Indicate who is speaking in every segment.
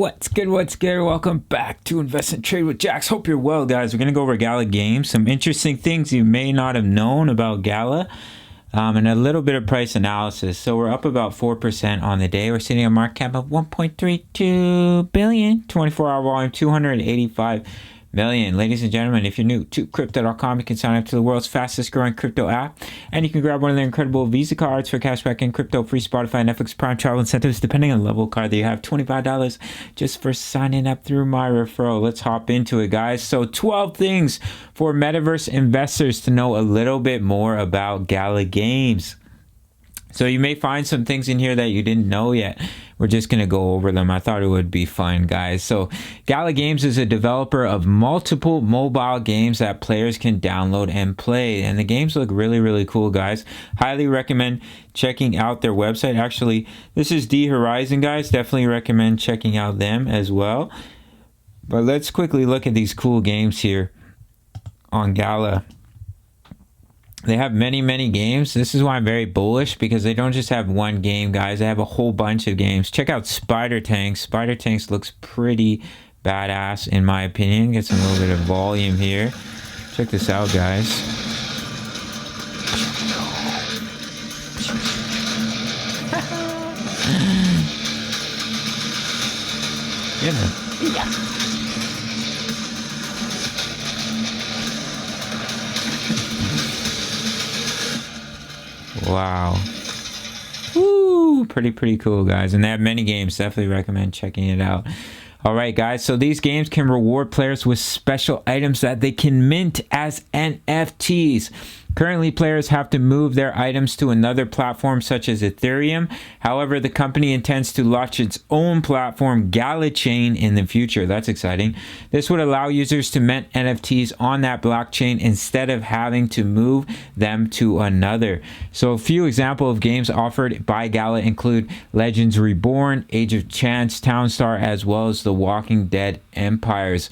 Speaker 1: What's good? What's good? Welcome back to Invest and Trade with Jax. Hope you're well, guys. We're going to go over Gala games, some interesting things you may not have known about Gala, and a little bit of price analysis. So we're up about 4% on the day. We're sitting at a market cap of 1.32 billion, 24-hour volume, 285 million. Ladies and gentlemen, if you're new to crypto.com, you can sign up to the world's fastest growing crypto app, and you can grab one of their incredible Visa cards for cashback in crypto, free Spotify, Netflix, Prime travel incentives, depending on the level of card that you have. $25 just for signing up through my referral. Let's hop into it, guys. So 12 things for metaverse investors to know a little bit more about Gala games. So you may find some things in here that you didn't know yet. We're just going to go over them. I thought it would be fun, guys. So Gala Games is a developer of multiple mobile games that players can download and play. And the games look really, really cool, guys. Highly recommend checking out their website. Actually, this is D Horizon, guys. Definitely recommend checking out them as well. But let's quickly look at these cool games here on Gala. They have many, many games. This is why I'm very bullish, because they don't just have one game, guys. They have a whole bunch of games. Check out Spider Tanks. Spider Tanks looks pretty badass, in my opinion. Get some little bit of volume here. Check this out, guys. Yeah. Wow. Woo! Pretty cool, guys. And they have many games. Definitely recommend checking it out. All right, guys. So these games can reward players with special items that they can mint as NFTs. Currently, players have to move their items to another platform such as Ethereum. However, the company intends to launch its own platform, Gala Chain, in the future. That's exciting. This would allow users to mint NFTs on that blockchain instead of having to move them to another. So a few examples of games offered by Gala include Legends Reborn, Age of Chance, Townstar, as well as The Walking Dead Empires.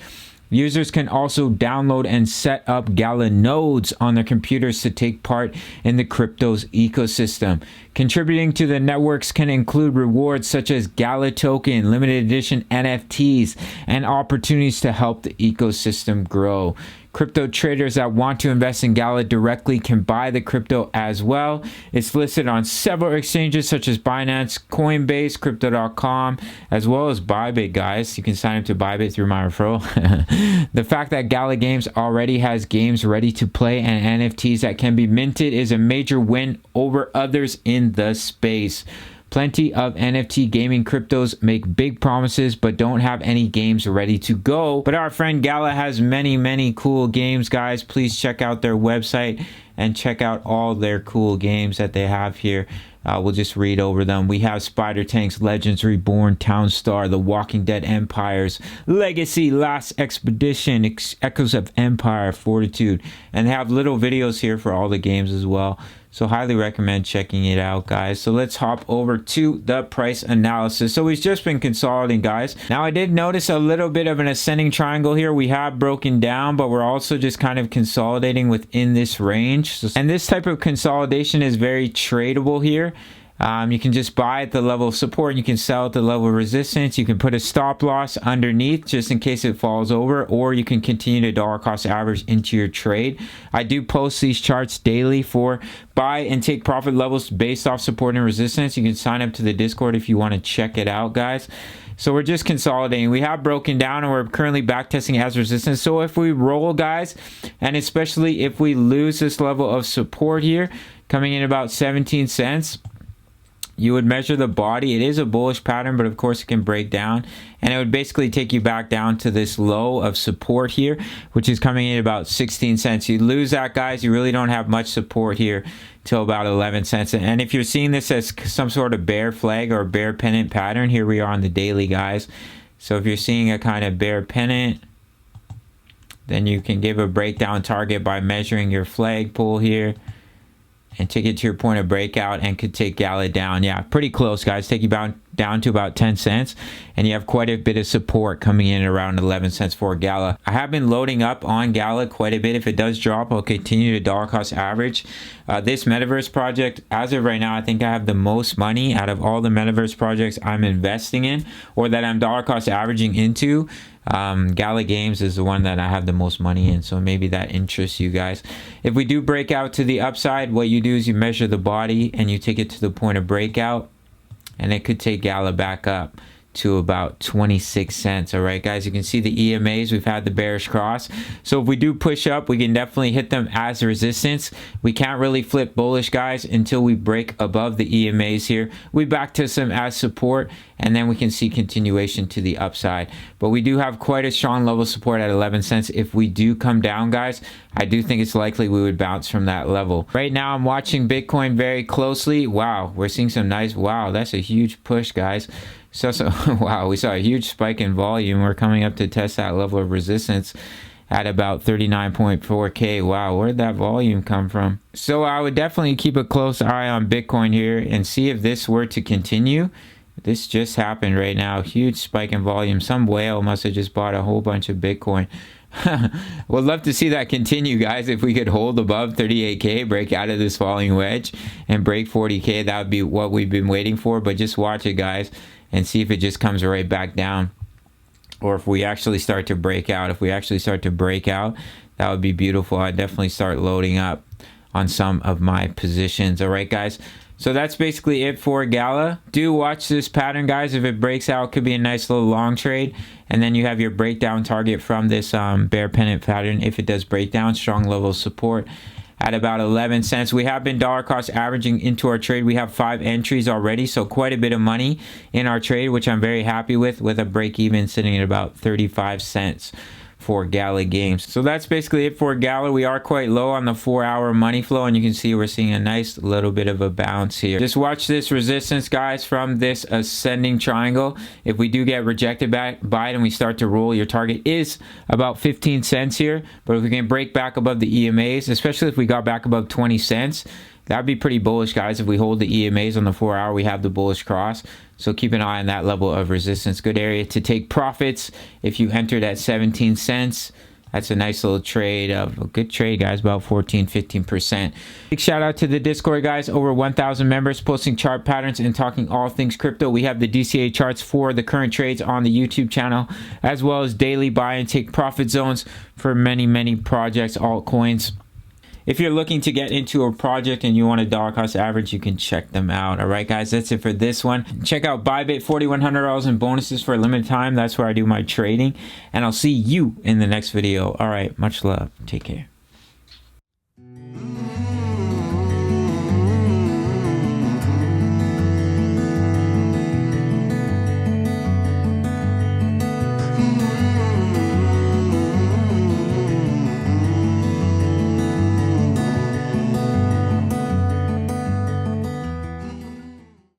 Speaker 1: Users can also download and set up Gala nodes on their computers to take part in the crypto's ecosystem. Contributing to the networks can include rewards such as Gala token, limited edition NFTs, and opportunities to help the ecosystem grow. Crypto traders that want to invest in Gala directly can buy the crypto as well. It's listed on several exchanges such as Binance, Coinbase, Crypto.com, as well as Bybit, guys. You can sign up to Bybit through my referral. The fact that Gala Games already has games ready to play and NFTs that can be minted is a major win over others in the space. Plenty of NFT gaming cryptos make big promises but don't have any games ready to go. But our friend Gala has many cool games, guys. Please check out their website and check out all their cool games that they have here. We'll just read over them. We have Spider Tanks, Legends Reborn, Townstar, The Walking Dead Empires, Legacy, Last Expedition, Echoes of Empire, Fortitude. And they have little videos here for all the games as well. So highly recommend checking it out, guys. So let's hop over to the price analysis. So we've just been consolidating, guys. Now I did notice a little bit of an ascending triangle here. We have broken down, but we're also just kind of consolidating within this range. And this type of consolidation is very tradable here. You can just buy at the level of support. You can sell at the level of resistance. You can put a stop loss underneath just in case it falls over, or you can continue to dollar cost average into your trade. I do post these charts daily for buy and take profit levels based off support and resistance. You can sign up to the Discord if you want to check it out, guys. So we're just consolidating. We have broken down and we're currently back testing as resistance. So if we roll, guys, and especially if we lose this level of support here, coming in about 17 cents, you would measure the body. It is a bullish pattern, but of course it can break down, and it would basically take you back down to this low of support here, which is coming in about 16 cents. You lose that, guys, you really don't have much support here till about 11 cents. And if you're seeing this as some sort of bear flag or bear pennant pattern, here we are on the daily, guys. So if you're seeing a kind of bear pennant, then you can give a breakdown target by measuring your flag pull here and take it to your point of breakout, and could take Gala down. Yeah, pretty close, guys. Take you down down to about 10 cents, and you have quite a bit of support coming in around 11 cents for Gala. I have been loading up on Gala quite a bit. If it does drop, I'll continue to dollar cost average. This metaverse project, as of right now, I think I have the most money out of all the metaverse projects I'm investing in, or that I'm dollar cost averaging into. Gala Games is the one that I have the most money in, so maybe that interests you guys. If we do break out to the upside, what you do is you measure the body and you take it to the point of breakout, and it could take Gala back up to about 26 cents. All right, guys, you can see the EMAs. We've had the bearish cross, so if we do push up, we can definitely hit them as resistance. We can't really flip bullish, guys, until we break above the EMAs here. We back to some as support, and then we can see continuation to the upside. But we do have quite a strong level of support at 11 cents. If we do come down, guys, I do think it's likely we would bounce from that level. Right now, I'm watching Bitcoin very closely. Wow, we're seeing some nice, wow, that's a huge push, guys. So wow, we saw a huge spike in volume. We're coming up to test that level of resistance at about 39.4K. Wow, where'd that volume come from? So I would definitely keep a close eye on Bitcoin here and see if this were to continue. This just happened right now. Huge spike in volume. Some whale must have just bought a whole bunch of Bitcoin. Would love to see that continue, guys. If we could hold above 38K, break out of this falling wedge and break 40K, that would be what we've been waiting for. But just watch it, guys, and see if it just comes right back down, or if we actually start to break out. If we actually start to break out, that would be beautiful. I'd definitely start loading up on some of my positions. All right, guys, so that's basically it for Gala. Do watch this pattern, guys. If it breaks out, it could be a nice little long trade, and then you have your breakdown target from this bear pennant pattern. If it does break down, strong level of support at about 11 cents. We have been dollar cost averaging into our trade. We have 5 entries already, so quite a bit of money in our trade, which I'm very happy with a break even sitting at about 35 cents for Gala Games. So that's basically it for Gala. We are quite low on the 4-hour money flow, and you can see we're seeing a nice little bit of a bounce here. Just watch this resistance, guys, from this ascending triangle. If we do get rejected back by it and we start to roll, your target is about 15 cents here. But if we can break back above the EMAs, especially if we got back above 20 cents, that'd be pretty bullish, guys. If we hold the EMAs on the 4-hour, we have the bullish cross. So keep an eye on that level of resistance. Good area to take profits. If you entered at 17 cents, that's a nice little trade of a good trade, guys, about 14-15%. Big shout out to the Discord, guys. Over 1,000 members posting chart patterns and talking all things crypto. We have the DCA charts for the current trades on the YouTube channel, as well as daily buy and take profit zones for many projects, altcoins. If you're looking to get into a project and you want a dollar cost average, you can check them out. All right, guys, that's it for this one. Check out Bybit, $4,100 in bonuses for a limited time. That's where I do my trading. And I'll see you in the next video. All right, much love. Take care.